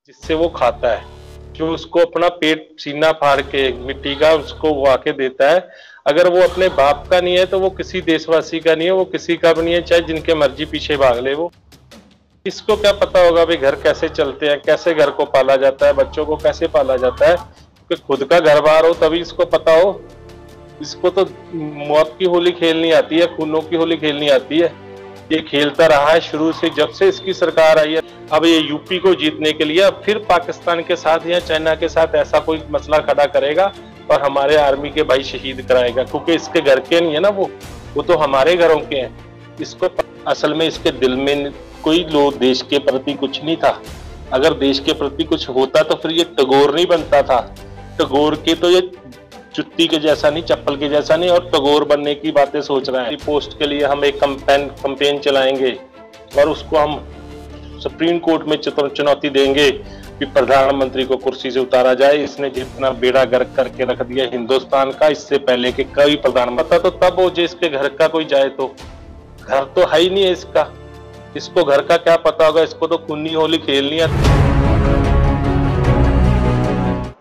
जिससे वो खाता है, जो उसको अपना पेट सीना फाड़ के मिट्टी का उसको वो आके देता है। अगर वो अपने बाप का नहीं है तो वो किसी देशवासी का नहीं है, वो किसी का भी नहीं है, चाहे जिनके मर्जी पीछे भाग ले वो। इसको क्या पता होगा भाई घर कैसे चलते हैं, कैसे घर को पाला जाता है, बच्चों को कैसे पाला जाता है। कि खुद का घर बार हो तभी इसको पता हो। इसको तो मौत की होली खेलनी आती है, खूनों की होली खेलनी आती है। ये खेलता रहा है शुरू से, जब से इसकी सरकार आई है। अब ये यूपी को जीतने के लिए अब फिर पाकिस्तान के साथ या चाइना के साथ ऐसा कोई मसला खड़ा करेगा और हमारे आर्मी के भाई शहीद कराएगा, क्योंकि इसके घर के नहीं है ना, वो तो हमारे घरों के हैं। इसको असल में इसके दिल में कोई लोग देश के प्रति कुछ नहीं था। अगर देश के प्रति कुछ होता तो फिर ये टैगोर नहीं बनता था। टैगोर के तो ये जुत्ती के जैसा नहीं, चप्पल के जैसा नहीं, और टैगोर बनने की बातें सोच रहे हैं। पोस्ट के लिए हम एक कैंपेन चलाएंगे और उसको हम सुप्रीम कोर्ट में चुनौती देंगे कि प्रधानमंत्री को कुर्सी से उतारा जाए। इसने जितना बेड़ा गर्क करके रख दिया हिंदुस्तान का, इससे पहले के कई प्रधानमंत्री तो तब हो जो इसके घर का कोई जाए तो। घर तो है ही नहीं है इसका, इसको घर का क्या पता होगा। इसको तो खूनी होली खेलनी है।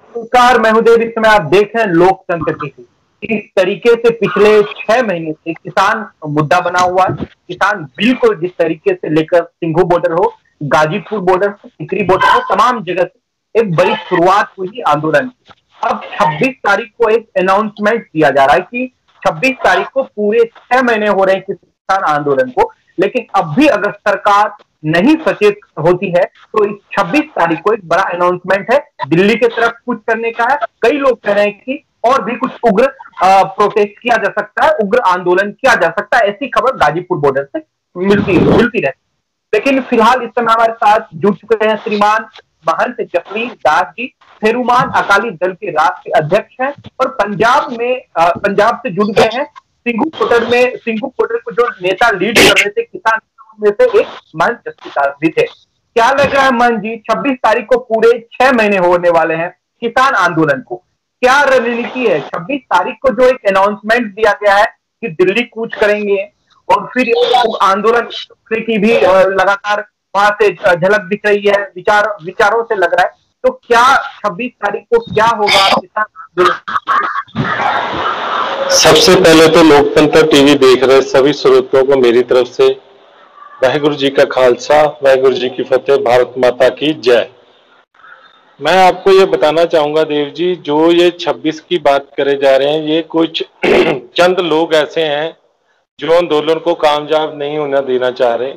नमस्कार, मैं हूं देव। इस समय आप देख रहे हैं लोकतंत्र टीवी। इस तरीके से पिछले 6 महीने से किसान मुद्दा बना हुआ है। किसान बिल्कुल जिस तरीके से लेकर सिंघू बॉर्डर हो, गाजीपुर बॉर्डर हो, टिकरी बॉर्डर हो, तमाम जगह से एक बड़ी शुरुआत हुई आंदोलन की। अब 26 तारीख को एक अनाउंसमेंट किया जा रहा है कि 26 तारीख को पूरे 6 महीने हो रहे हैं किसान आंदोलन को, लेकिन अब भी अगर सरकार नहीं सचेत होती है तो इस 26 तारीख को एक बड़ा अनाउंसमेंट है, दिल्ली की तरफ कुछ करने का है। कई लोग कह रहे हैं कि और भी कुछ उग्र प्रोटेस्ट किया जा सकता है, उग्र आंदोलन किया जा सकता है। ऐसी खबर गाजीपुर बॉर्डर से मिलती रहती। लेकिन फिलहाल इस समय हमारे साथ जुड़ चुके हैं श्रीमान महंत जफरी दास जी, फेरुमान अकाली दल के राष्ट्रीय अध्यक्ष हैं और पंजाब से जुड़ गए हैं। सिंघू बॉर्डर को जो नेता लीड कर रहे थे किसान में से एक महंत जफरी दास जी थे। क्या लग रहा है महंत जी, 26 तारीख को पूरे 6 महीने होने वाले हैं किसान आंदोलन को, क्या रणनीति है? 26 तारीख को जो एक अनाउंसमेंट दिया गया है कि दिल्ली कूच करेंगे और फिर आंदोलन की भी लगातार वहां से झलक दिख रही है, विचारों से लग रहा है। तो क्या 26 तारीख को क्या होगा किसान आंदोलन? सबसे पहले तो लोकतंत्र टीवी देख रहे सभी श्रोताओं को मेरी तरफ से वाहिगुरु जी का खालसा, वाहिगुरु जी की फतेह, भारत माता की जय। मैं आपको ये बताना चाहूंगा देव जी, जो ये 26 की बात करे जा रहे हैं, ये कुछ चंद लोग ऐसे हैं जो आंदोलन को कामयाब नहीं होना देना चाह रहे,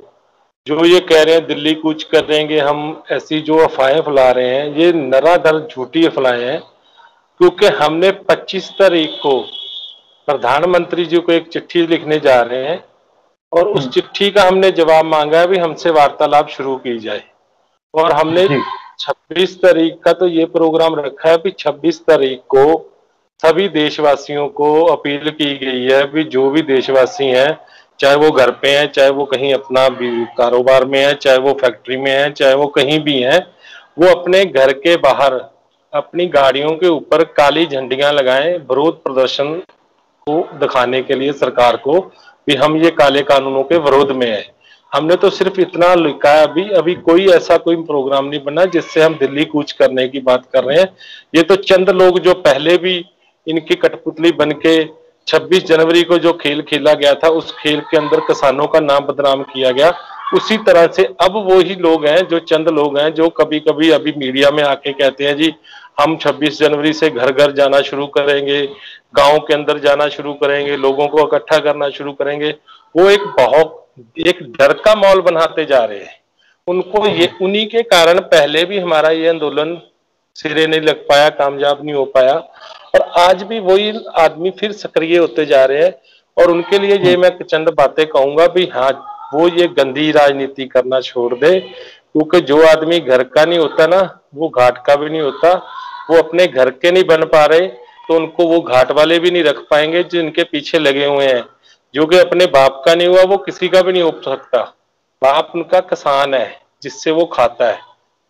जो ये कह रहे हैं दिल्ली कूच कर देंगे हम। ऐसी जो अफवाहें फैला रहे हैं ये नराधर झूठी अफवाहें हैं, क्योंकि हमने 25 तारीख को प्रधानमंत्री जी को एक चिट्ठी लिखने जा रहे हैं और उस चिट्ठी का हमने जवाब मांगा है भी हमसे वार्तालाप शुरू की जाए। और हमने 26 तारीख का तो ये प्रोग्राम रखा है कि 26 तारीख को सभी देशवासियों को अपील की गई है भी जो भी देशवासी हैं, चाहे वो घर पे हैं, चाहे वो कहीं अपना कारोबार में है, चाहे वो फैक्ट्री में है, चाहे वो कहीं भी हैं, वो अपने घर के बाहर अपनी गाड़ियों के ऊपर काली झंडियां लगाएं, विरोध प्रदर्शन को दिखाने के लिए सरकार को भी हम ये काले कानूनों के विरोध में है। हमने तो सिर्फ इतना लिखा है, अभी कोई ऐसा कोई प्रोग्राम नहीं बना जिससे हम दिल्ली कूच करने की बात कर रहे हैं। ये तो चंद लोग जो पहले भी इनकी कठपुतली बन के 26 जनवरी को जो खेल खेला गया था, उस खेल के अंदर किसानों का नाम बदनाम किया गया, उसी तरह से अब वो ही लोग हैं, जो चंद लोग हैं जो कभी कभी अभी मीडिया में आके कहते हैं जी हम 26 जनवरी से घर घर जाना शुरू करेंगे, गांव के अंदर जाना शुरू करेंगे, लोगों को इकट्ठा करना शुरू करेंगे। वो एक डर का माहौल बनाते जा रहे हैं। उनको ये उन्हीं के कारण पहले भी हमारा ये आंदोलन सिरे नहीं लग पाया, कामयाब नहीं हो पाया, और आज भी वही आदमी फिर सक्रिय होते जा रहे हैं। और उनके लिए ये मैं चंद बातें कहूंगा भी हाँ, वो ये गंदी राजनीति करना छोड़ दे, क्योंकि जो आदमी घर का नहीं होता ना, वो घाट का भी नहीं होता। वो अपने घर के नहीं बन पा रहे तो उनको वो घाट वाले भी नहीं रख पाएंगे जिनके पीछे लगे हुए हैं। जो कि अपने बाप का नहीं हुआ वो किसी का भी नहीं हो सकता। बाप उनका किसान है जिससे वो खाता है,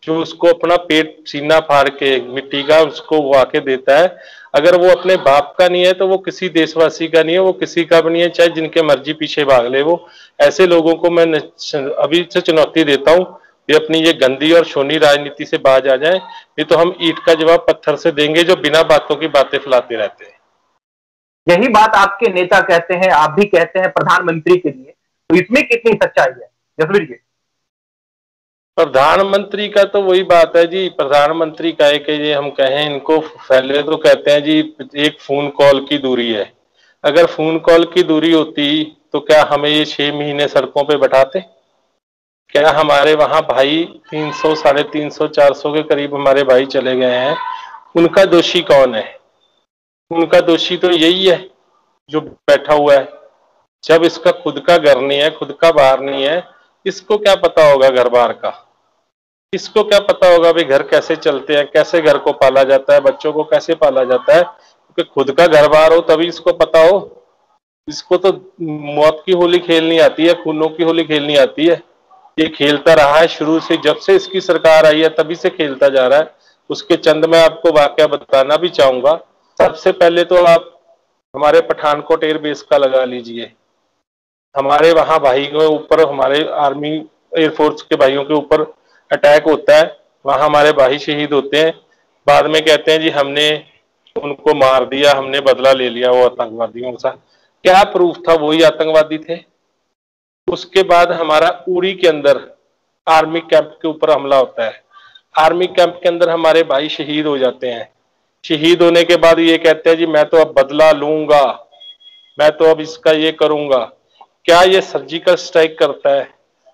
जो उसको अपना पेट सीना फाड़ के मिट्टी का उसको वो आके देता है। अगर वो अपने बाप का नहीं है तो वो किसी देशवासी का नहीं है, वो किसी का भी नहीं है, चाहे जिनके मर्जी पीछे भाग ले वो। ऐसे लोगों को मैं अभी से चुनौती देता हूँ ये अपनी ये गंदी और शोनी राजनीति से बाज आ जाए, नहीं तो हम ईंट का जवाब पत्थर से देंगे जो बिना बातों की बातें फैलाते रहते हैं। यही बात आपके नेता कहते हैं, आप भी कहते हैं प्रधानमंत्री के लिए, तो इसमें कितनी सच्चाई है जसवीर जी? प्रधानमंत्री का तो वही बात है जी, प्रधानमंत्री का है कि ये हम कहें इनको, पहले तो कहते हैं जी एक फोन कॉल की दूरी है। अगर फोन कॉल की दूरी होती तो क्या हमें ये 6 महीने सड़कों पे बैठाते? क्या हमारे वहां भाई 300, 350, 400 के करीब हमारे भाई चले गए हैं, उनका दोषी कौन है? उनका दोषी तो यही है जो बैठा हुआ है। जब इसका खुद का घर नहीं है, खुद का बाहर नहीं है, इसको क्या पता होगा घर बार का? इसको क्या पता होगा भाई घर कैसे चलते हैं, कैसे घर को पाला जाता है, बच्चों को कैसे पाला जाता है? क्योंकि खुद का घर बार हो तभी इसको पता हो। इसको तो मौत की होली खेलनी आती है, खूनों की होली खेलनी आती है। ये खेलता रहा है शुरू से, जब से इसकी सरकार आई है तभी से खेलता जा रहा है। उसके चंद मैं आपको वाकया बताना भी चाहूंगा। सबसे पहले तो आप हमारे पठानकोट एयरबेस का लगा लीजिए। हमारे वहां भाई के ऊपर, हमारे आर्मी एयरफोर्स के भाइयों के ऊपर अटैक होता है, वहां हमारे भाई शहीद होते हैं। बाद में कहते हैं जी हमने उनको मार दिया, हमने बदला ले लिया वो आतंकवादियों का। क्या प्रूफ था वही आतंकवादी थे? उसके बाद हमारा उड़ी के अंदर आर्मी कैंप के ऊपर हमला होता है। आर्मी कैंप के अंदर हमारे भाई शहीद हो जाते हैं। शहीद होने के बाद ये कहते हैं जी मैं तो अब बदला लूंगा, मैं तो अब इसका ये करूंगा। क्या ये सर्जिकल स्ट्राइक करता है?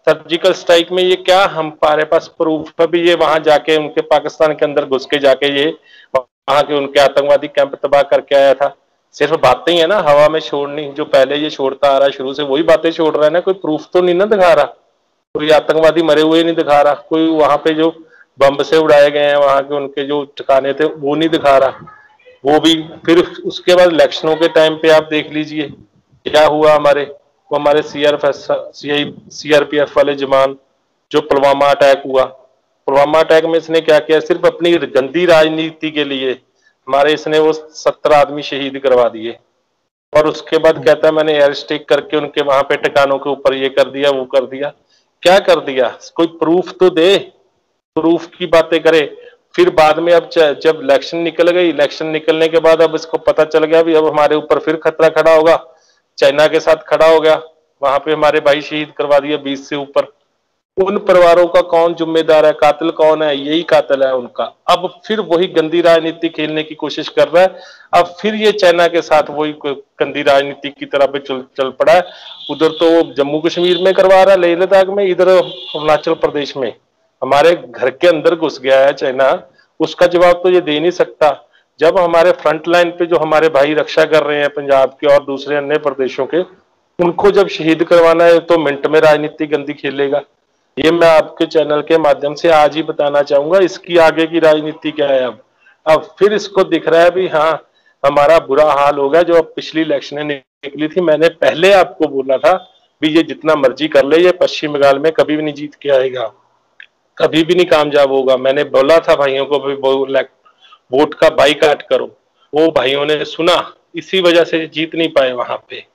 सर्जिकल स्ट्राइक में ये क्या हमारे पास प्रूफ है भी ये वहां जाके उनके पाकिस्तान के अंदर घुस के जाके ये वहां के उनके आतंकवादी कैंप तबाह करके आया था? सिर्फ बातें ही है ना, हवा में छोड़नी। जो पहले ये छोड़ता आ रहा है शुरू से वही बातें छोड़ रहा है ना, कोई प्रूफ तो नहीं ना दिखा रहा, कोई आतंकवादी मरे हुए नहीं दिखा रहा, कोई वहां पे जो बम से उड़ाए गए हैं वहां के उनके जो ठिकाने थे वो नहीं दिखा रहा। वो भी फिर उसके बाद इलेक्शनों के टाइम पे आप देख लीजिए क्या हुआ। हमारे सीआरपीएफ वाले जवान, जो पुलवामा अटैक हुआ, पुलवामा अटैक में इसने क्या किया? सिर्फ अपनी गंदी राजनीति के लिए हमारे इसने वो 70 आदमी शहीद करवा दिए। और उसके बाद कहता है मैंने एयर स्ट्राइक करके उनके वहां पे ठिकानों के ऊपर ये कर दिया, वो कर दिया। क्या कर दिया? कोई प्रूफ तो दे, प्रूफ की बातें करे। फिर बाद में अब जब इलेक्शन निकल गई, इलेक्शन निकलने के बाद अब इसको पता चल गया भी अब हमारे ऊपर फिर खतरा खड़ा होगा, चाइना के साथ खड़ा हो गया। वहां पे हमारे भाई शहीद करवा दिए 20 से ऊपर। उन परिवारों का कौन जिम्मेदार है? कातिल कौन है? यही कातिल है उनका। अब फिर वही गंदी राजनीति खेलने की कोशिश कर रहा है। अब फिर ये चाइना के साथ वही गंदी राजनीति की तरह पे चल पड़ा है। उधर तो जम्मू कश्मीर में करवा रहा है, लेह लद्दाख में, इधर अरुणाचल प्रदेश में हमारे घर के अंदर घुस गया है चाइना। उसका जवाब तो ये दे नहीं सकता। जब हमारे फ्रंट लाइन पे जो हमारे भाई रक्षा कर रहे हैं पंजाब के और दूसरे अन्य प्रदेशों के, उनको जब शहीद करवाना है तो मिनट में राजनीति गंदी खेलेगा। ये मैं आपके चैनल के माध्यम से आज ही बताना चाहूंगा, इसकी आगे की राजनीति क्या है। अब फिर इसको दिख रहा है भी हाँ हमारा बुरा हाल होगा। जो अब पिछली इलेक्शन निकली थी, मैंने पहले आपको बोला था भी ये जितना मर्जी कर ले, ये पश्चिम बंगाल में कभी भी नहीं जीत के आएगा, कभी भी नहीं कामयाब होगा। मैंने बोला था भाइयों को भी वोट का बाईकाट करो, वो भाइयों ने सुना, इसी वजह से जीत नहीं पाए वहां पे।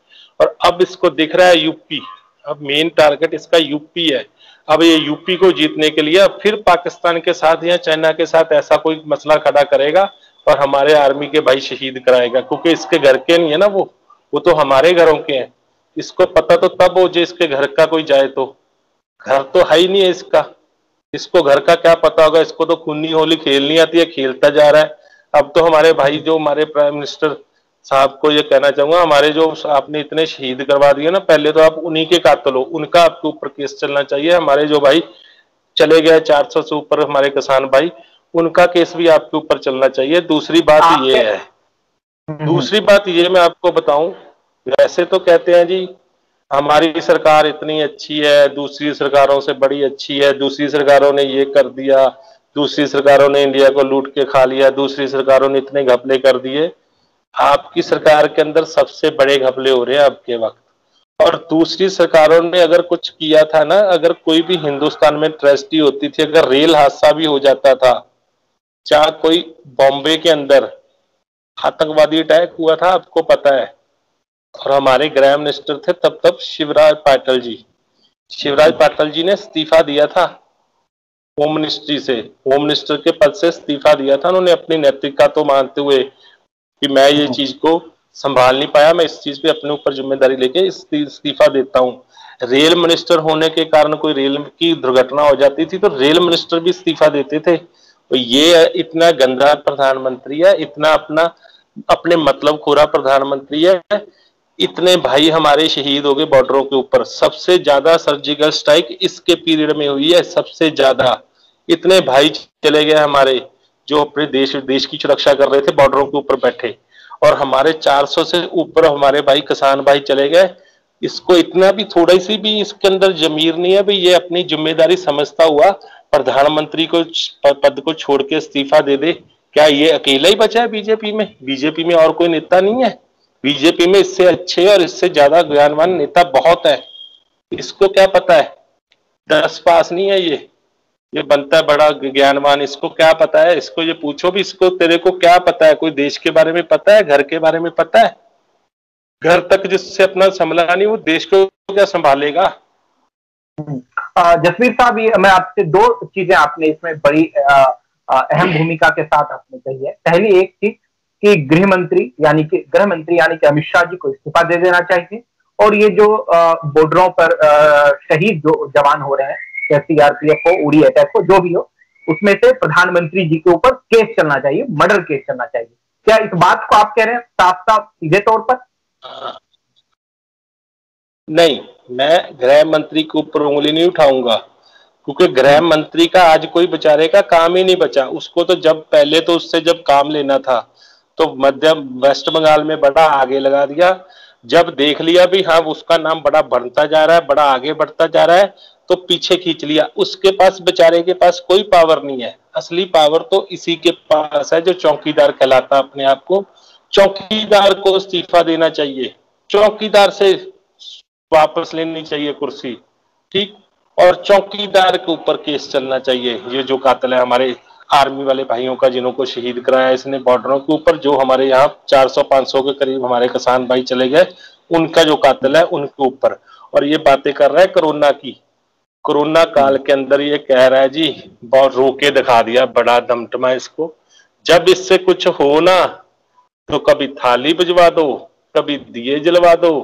और अब इसको दिख रहा है यूपी, अब मेन टारगेट इसका यूपी है। अब ये यूपी को जीतने के लिए अब फिर पाकिस्तान के साथ या चाइना के साथ ऐसा कोई मसला खड़ा करेगा और हमारे आर्मी के भाई शहीद कराएगा, क्योंकि इसके घर के नहीं है ना, वो तो हमारे घरों के हैं। इसको पता तो तब हो जो इसके घर का कोई जाए, तो घर तो है ही नहीं है इसका, इसको घर का क्या पता होगा। इसको तो खूनी होली खेलनी आती है, खेलता जा रहा है। अब तो हमारे भाई जो हमारे प्राइम मिनिस्टर साहब को ये कहना चाहूंगा, हमारे जो आपने इतने शहीद करवा दिए ना, पहले तो आप उन्हीं के कातिल हो, उनका आपके ऊपर केस चलना चाहिए। हमारे जो भाई चले गए 400 से ऊपर हमारे किसान भाई, उनका केस भी आपके ऊपर चलना चाहिए। दूसरी बात ये है, दूसरी बात ये मैं आपको बताऊं, वैसे तो कहते हैं जी हमारी सरकार इतनी अच्छी है, दूसरी सरकारों से बड़ी अच्छी है, दूसरी सरकारों ने ये कर दिया, दूसरी सरकारों ने इंडिया को लूट के खा लिया, दूसरी सरकारों ने इतने घपले कर दिए। आपकी सरकार के अंदर सबसे बड़े घपले हो रहे हैं आपके वक्त। और दूसरी सरकारों ने अगर कुछ किया था ना, अगर कोई भी हिंदुस्तान में ट्रेजेडी होती थी, अगर रेल हादसा भी हो जाता था, चाहे कोई बॉम्बे के अंदर आतंकवादी अटैक हुआ था, आपको पता है, और हमारे गृह मिनिस्टर थे तब शिवराज पाटिल जी, शिवराज पाटिल जी ने इस्तीफा दिया था। होम मिनिस्ट्री से, होम मिनिस्टर के पद से इस्तीफा दिया था उन्होंने, अपनी नैतिकता तो मानते हुए कि मैं ये चीज को संभाल नहीं पाया, मैं इस चीज पे अपने ऊपर जिम्मेदारी लेके इस्तीफा देता हूँ। रेल मिनिस्टर होने के कारण कोई रेल की दुर्घटना हो जाती थी तो रेल मिनिस्टर भी इस्तीफा देते थे। तो ये इतना गंदा प्रधानमंत्री है, इतना अपना अपने मतलब खोरा प्रधानमंत्री है। इतने भाई हमारे शहीद हो गए बॉर्डरों के ऊपर, सबसे ज्यादा सर्जिकल स्ट्राइक इसके पीरियड में हुई है, सबसे ज्यादा। इतने भाई चले गए हमारे जो अपने देश की सुरक्षा कर रहे थे बॉर्डरों के ऊपर बैठे, और हमारे 400 से ऊपर हमारे भाई किसान भाई चले गए। इसको इतना भी थोड़ी सी भी इसके अंदर जमीर नहीं है भाई, ये अपनी जिम्मेदारी समझता हुआ प्रधानमंत्री को पद को छोड़ के इस्तीफा दे दे। क्या ये अकेला ही बचा है बीजेपी में? बीजेपी में और कोई नेता नहीं है? बीजेपी में इससे अच्छे और इससे ज्यादा ज्ञानवान नेता बहुत है। इसको क्या पता है? 10 पास नहीं है ये बनता है बड़ा ज्ञानवान। इसको क्या पता है? इसको ये पूछो भी, इसको तेरे को क्या पता है? कोई देश के बारे में पता है? घर के बारे में पता है? घर तक जिससे अपना संभला नहीं वो देश को क्या संभालेगा? जसवीर साहब, ये मैं आपसे दो चीजें आपने इसमें बड़ी अहम भूमिका के साथ आपने कही है। पहली एक थी कि गृह मंत्री यानी कि अमित शाह जी को इस्तीफा दे देना चाहिए, और ये जो बॉर्डरों पर शहीद जो जवान हो रहे हैं, चाहे सीआरपीएफ हो, उड़ी अटैक हो, जो भी हो, उसमें से प्रधानमंत्री जी के ऊपर केस चलना चाहिए, मर्डर केस चलना चाहिए। क्या इस बात को आप कह रहे हैं साफ साफ सीधे तौर पर? नहीं, मैं गृह मंत्री के ऊपर उंगली नहीं उठाऊंगा, क्योंकि गृह मंत्री का आज कोई बेचारे का काम ही नहीं बचा। उसको तो जब पहले तो उससे जब काम लेना था तो मध्य वेस्ट बंगाल में बड़ा आगे लगा दिया। जब देख लिया भी हाँ उसका नाम बड़ा बढ़ता जा रहा है, बड़ा आगे बढ़ता जा रहा है, तो पीछे खींच लिया। उसके पास बेचारे के पास कोई पावर नहीं है। असली पावर तो इसी के पास है जो चौकीदार कहलाता अपने आप को। चौकीदार को इस्तीफा देना चाहिए, चौकीदार से वापस लेनी चाहिए कुर्सी, ठीक। और चौकीदार के ऊपर केस चलना चाहिए। ये जो कातिल है हमारे आर्मी वाले भाइयों का, जिन्हों शहीद कराया इसने बॉर्डरों के ऊपर, जो हमारे यहाँ 400-500 के करीब हमारे किसान भाई चले गए, उनका जो कातिल है उनके ऊपर। और ये बातें कर रहा है कोरोना की, कोरोना काल के अंदर ये कह रहा है जी, बहुत रोके दिखा दिया, बड़ा दमटमा इसको। जब इससे कुछ हो ना तो कभी थाली भिजवा दो, कभी दिए जलवा दो,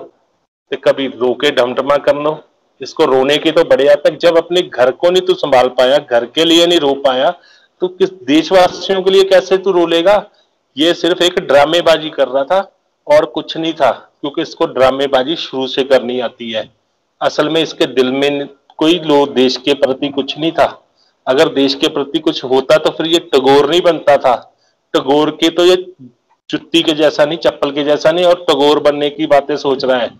तो कभी रोके ढमढमा कर लो। इसको रोने की तो बड़े तक, जब अपने घर को नहीं तू संभाल पाया, घर के लिए नहीं रो पाया, तो किस देशवासियों के लिए कैसे तू रो लेगा? ये सिर्फ एक ड्रामेबाजी कर रहा था और कुछ नहीं था, क्योंकि इसको ड्रामेबाजी शुरू से करनी आती है। असल में इसके दिल में कोई लोग देश के प्रति कुछ नहीं था। अगर देश के प्रति कुछ होता तो फिर ये टैगोर नहीं बनता था। टैगोर के तो ये जुत्ती के जैसा नहीं, चप्पल के जैसा नहीं, और टैगोर बनने की बातें सोच रहा है।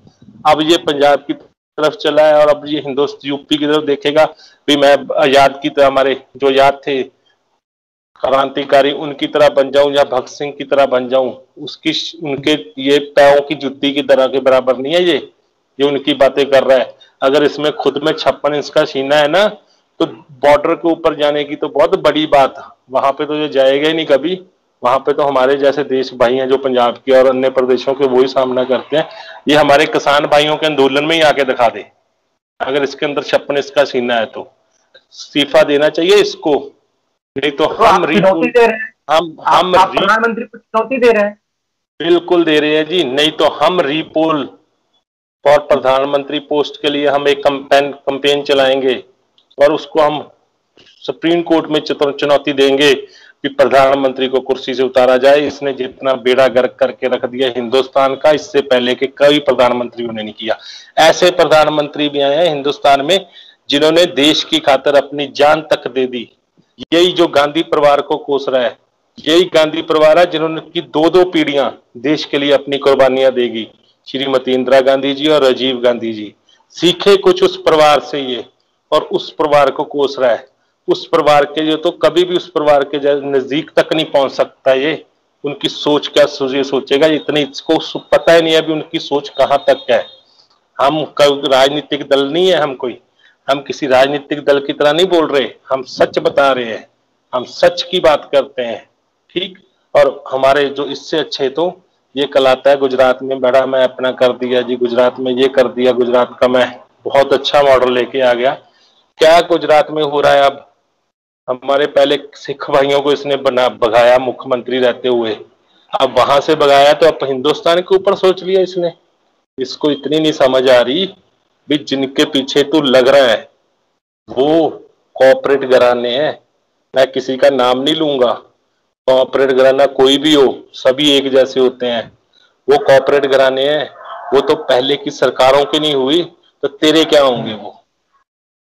अब ये पंजाब की तरफ चला है और अब ये हिंदुस्तान यूपी की तरफ देखेगा भी मैं आजाद की तरह, हमारे जो याद थे क्रांतिकारी, उनकी तरह बन जाऊं या भगत सिंह की तरह बन जाऊं। उसकी उनके ये पैरों की जुत्ती की तरह के बराबर नहीं है ये उनकी बातें कर रहा है। अगर इसमें खुद में 56 इंच का सीना है ना, तो बॉर्डर के ऊपर जाने की तो बहुत बड़ी बात है। वहां पे तो ये जाएगा ही नहीं कभी। वहां पे तो हमारे जैसे देश भाई हैं जो पंजाब के और अन्य प्रदेशों के, वो ही सामना करते हैं। ये हमारे किसान भाइयों के आंदोलन में ही आके दिखा दे, अगर इसके अंदर 56 इंच का सीना है तो इस्तीफा देना चाहिए इसको। नहीं तो हम चुनौती दे रहे हैं, हम प्रधानमंत्री को चुनौती दे रहे हैं। बिल्कुल दे रहे हैं जी। नहीं तो हम रीपोल फॉर प्रधानमंत्री पोस्ट के लिए हम एक कंपेन चलाएंगे और उसको हम सुप्रीम कोर्ट में चुनौती देंगे कि प्रधानमंत्री को कुर्सी से उतारा जाए। इसने जितना बेड़ा गर्क करके रख दिया हिंदुस्तान का, इससे पहले के कई प्रधानमंत्रियों ने नहीं किया। ऐसे प्रधानमंत्री भी आए हैं हिंदुस्तान में जिन्होंने देश की खातिर अपनी जान तक दे दी। यही जो गांधी परिवार को कोस रहा है, यही गांधी परिवार है जिन्होंने की 2-2 पीढ़ियां देश के लिए अपनी कुर्बानियां देगी। श्रीमती इंदिरा गांधी जी और राजीव गांधी जी सीखे कुछ उस परिवार से ये, और उस परिवार को कोस रहा है। उस परिवार के जो तो कभी भी उस परिवार के नजदीक तक नहीं पहुंच सकता ये। उनकी सोच क्या सोचेगा, इतनी इसको पता ही नहीं है अभी उनकी सोच कहां तक है। हम राजनीतिक दल नहीं है, हम किसी राजनीतिक दल की तरह नहीं बोल रहे, हम सच बता रहे हैं, हम सच की बात करते हैं, ठीक। और हमारे जो इससे अच्छे तो ये कल आता है गुजरात में बड़ा मैं अपना कर दिया जी, गुजरात में ये कर दिया, गुजरात का मैं बहुत अच्छा मॉडल लेके आ गया। क्या गुजरात में हो रहा है अब? हमारे पहले सिख भाइयों को इसने भगाया मुख्यमंत्री रहते हुए, अब वहां से भगाया तो अब हिंदुस्तान के ऊपर सोच लिया इसने। इसको इतनी नहीं समझ आ रही भी जिनके पीछे तू लग रहा है वो कॉर्पोरेट घराने हैं। मैं किसी का नाम नहीं लूंगा, कॉर्पोरेट घराना कोई भी हो, सभी एक जैसे होते हैं। वो कॉर्पोरेट घराने हैं, वो तो पहले की सरकारों की नहीं हुई तो तेरे क्या होंगे वो।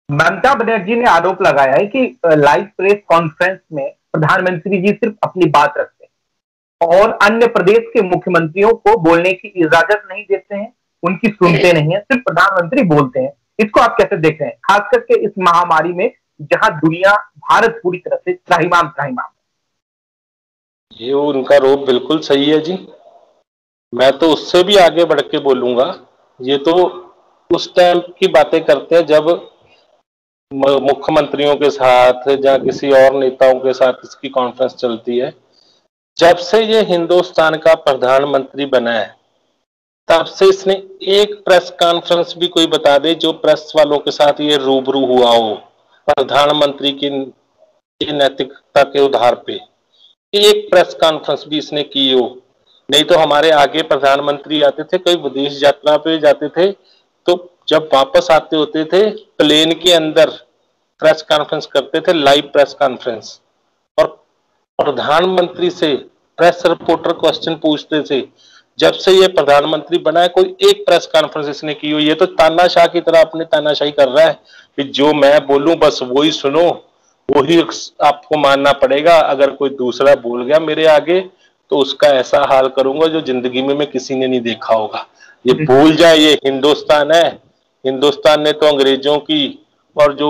ममता बनर्जी ने आरोप लगाया है कि लाइव प्रेस कॉन्फ्रेंस में प्रधानमंत्री जी सिर्फ अपनी बात रखते हैं और अन्य प्रदेश के मुख्यमंत्रियों को बोलने की इजाजत नहीं देते हैं, उनकी सुनते नहीं है, सिर्फ प्रधानमंत्री बोलते हैं। इसको आप कैसे देख रहे हैं, खास करके इस महामारी में जहां दुनिया, भारत पूरी तरह से त्राहिमाम त्राहिमाम। ये उनका रोप बिल्कुल सही है जी। मैं तो उससे भी आगे बढ़ के बोलूंगा, ये तो उस टाइम की बातें करते हैं जब मुख्यमंत्रियों के साथ या किसी और नेताओं के साथ इसकी कॉन्फ्रेंस चलती है। जब से ये हिंदुस्तान का प्रधानमंत्री बना है तब से इसने एक प्रेस कॉन्फ्रेंस भी कोई बता दे जो प्रेस वालों के साथ ये रूबरू हुआ हो प्रधानमंत्री की नैतिकता के आधार पे, एक प्रेस कॉन्फ्रेंस भी इसने की हो। नहीं तो हमारे आगे प्रधानमंत्री आते थे, कोई विदेश यात्रा पे जाते थे तो जब वापस आते होते थे प्लेन के अंदर प्रेस कॉन्फ्रेंस करते थे, लाइव प्रेस कॉन्फ्रेंस, और प्रधानमंत्री से प्रेस रिपोर्टर क्वेश्चन पूछते थे। जब से ये प्रधानमंत्री बना है कोई एक प्रेस कॉन्फ्रेंस इसने की हुई, ये तो तानाशाह की तरह अपने तानाशाही कर रहा है कि जो मैं बोलूं बस वही सुनो, वही आपको मानना पड़ेगा। अगर कोई दूसरा बोल गया मेरे आगे तो उसका ऐसा हाल करूंगा जो जिंदगी में किसी ने नहीं देखा होगा। ये भूल जाए ये हिंदुस्तान है। हिंदुस्तान ने तो अंग्रेजों की और जो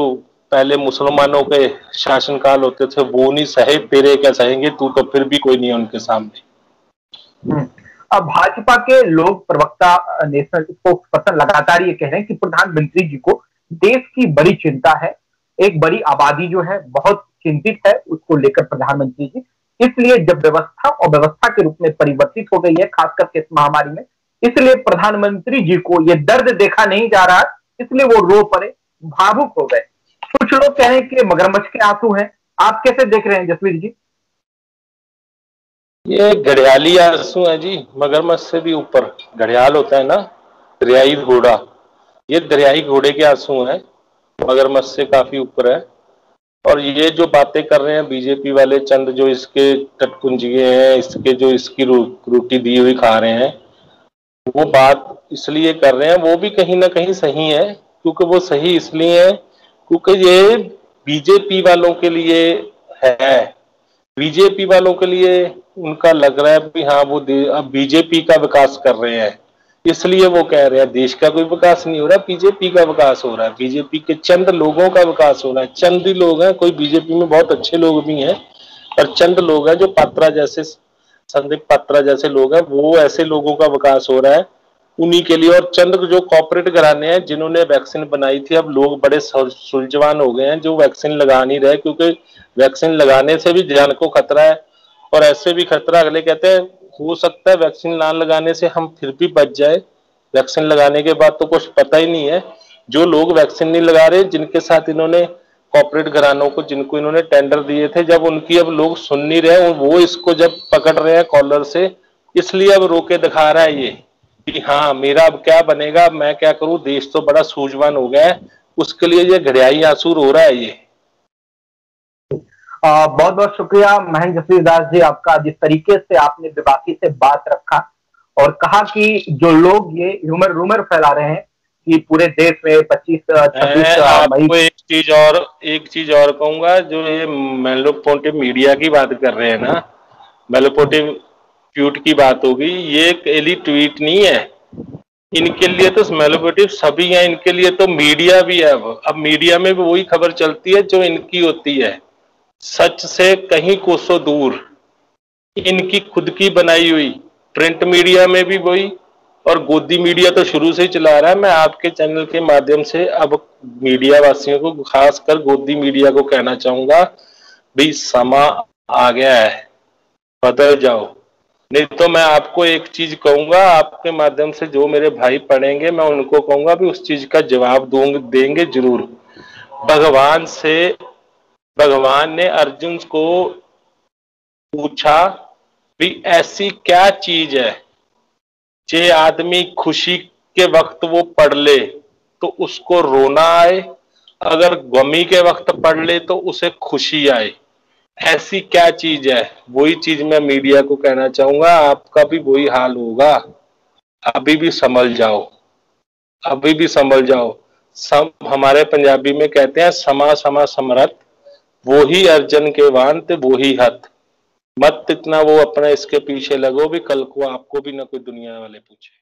पहले मुसलमानों के शासनकाल होते थे वो नहीं सहे, तेरे क्या सहेंगे, तू तो फिर भी कोई नहीं है उनके सामने। अब भाजपा के लोक प्रवक्ता नेशनल स्पोक्स पर्सन लगातार ये कह रहे हैं कि प्रधानमंत्री जी को देश की बड़ी चिंता है, एक बड़ी आबादी जो है बहुत चिंतित है उसको लेकर प्रधानमंत्री जी, इसलिए जब व्यवस्था और व्यवस्था के रूप में परिवर्तित हो गई है खास करके इस महामारी में, इसलिए प्रधानमंत्री जी को ये दर्द देखा नहीं जा रहा, इसलिए वो रो पड़े, भावुक हो गए। कुछ लोग कह रहे हैं कि मगरमच्छ के आंसू हैं, आप कैसे देख रहे हैं जसवीर जी? ये घड़ियाली आंसू है जी, मगरमच्छ से भी ऊपर। घड़ियाल होता है ना, दरियाई घोड़ा, ये दरियाई घोड़े के आंसू हैं, मगरमच्छ से काफी ऊपर है। और ये जो बातें कर रहे हैं बीजेपी वाले चंद जो इसके टटपुंजिए हैं, इसके जो इसकी रोटी दी हुई खा रहे हैं, वो बात इसलिए कर रहे हैं, वो भी कहीं ना कहीं सही है। क्योंकि वो सही इसलिए है क्योंकि ये बीजेपी वालों के लिए है, बीजेपी वालों के लिए उनका लग रहा है कि हाँ वो अब बीजेपी का विकास कर रहे हैं, इसलिए वो कह रहे हैं देश का कोई विकास नहीं हो रहा, बीजेपी का विकास हो रहा है, बीजेपी के चंद लोगों का विकास हो रहा है। चंद ही लोग हैं, कोई बीजेपी में बहुत अच्छे लोग भी हैं, पर चंद लोग हैं जो पात्रा जैसे, संदीप पात्रा जैसे लोग हैं, वो ऐसे लोगों का विकास हो रहा है उन्हीं के लिए। और चंद जो कॉर्पोरेट घराने हैं जिन्होंने वैक्सीन बनाई थी, अब लोग बड़े सुलझवान हो गए हैं जो वैक्सीन लगा नहीं रहे, क्योंकि वैक्सीन लगाने से भी जान को खतरा है। और ऐसे भी खतरा, अगले कहते हैं हो सकता है वैक्सीन ना लगाने से हम फिर भी बच जाए, वैक्सीन लगाने के बाद तो कुछ पता ही नहीं है। जो लोग वैक्सीन नहीं लगा रहे, जिनके साथ इन्होंने कॉर्पोरेट घरानों को, जिनको इन्होंने टेंडर दिए थे, जब उनकी अब लोग सुन नहीं रहे, वो इसको जब पकड़ रहे हैं कॉलर से, इसलिए अब रोके दिखा रहा है ये कि हाँ मेरा अब क्या बनेगा, मैं क्या करूं, देश तो बड़ा सूझवान हो गया है, उसके लिए ये घड़ियाई आंसू रो रहा है ये। बहुत बहुत शुक्रिया महेंद्र जसवीर दास जी आपका, जिस तरीके से आपने बेबाकी से बात रखा और कहा कि जो लोग ये रूमर फैला रहे हैं कि पूरे देश में 25-26 मई। एक चीज और कहूंगा, जो ये मेलोपोटिव मीडिया की बात कर रहे हैं ना, मेलोपोटिव ट्वीट की बात होगी, ये एक ट्वीट नहीं है, इनके लिए तो मेलोपोटिव सभी हैं, इनके लिए तो मीडिया भी है। अब मीडिया में भी वही खबर चलती है जो इनकी होती है, सच से कहीं कोसों दूर, इनकी खुद की बनाई हुई। प्रिंट मीडिया में भी वही, और गोदी मीडिया तो शुरू से ही चला रहा है। मैं आपके चैनल के माध्यम से अब मीडिया वासियों को, खासकर गोदी मीडिया को कहना चाहूंगा, भाई समा आ गया है, बदल जाओ। नहीं तो मैं आपको एक चीज कहूंगा, आपके माध्यम से जो मेरे भाई पढ़ेंगे, मैं उनको कहूंगा भी उस चीज का जवाब देंगे जरूर। भगवान से भगवान ने अर्जुन को पूछा भी ऐसी क्या चीज है जे आदमी खुशी के वक्त वो पढ़ ले तो उसको रोना आए, अगर गमी के वक्त पढ़ ले तो उसे खुशी आए। ऐसी क्या चीज है? वही चीज मैं मीडिया को कहना चाहूंगा, आपका भी वही हाल होगा। अभी भी संभल जाओ, अभी भी संभल जाओ। हमारे पंजाबी में कहते हैं समा समा समरथ, वो ही अर्जन के वान ते वो ही हथ। मत इतना वो अपना इसके पीछे लगो भी कल को आपको भी ना कोई दुनिया वाले पूछे।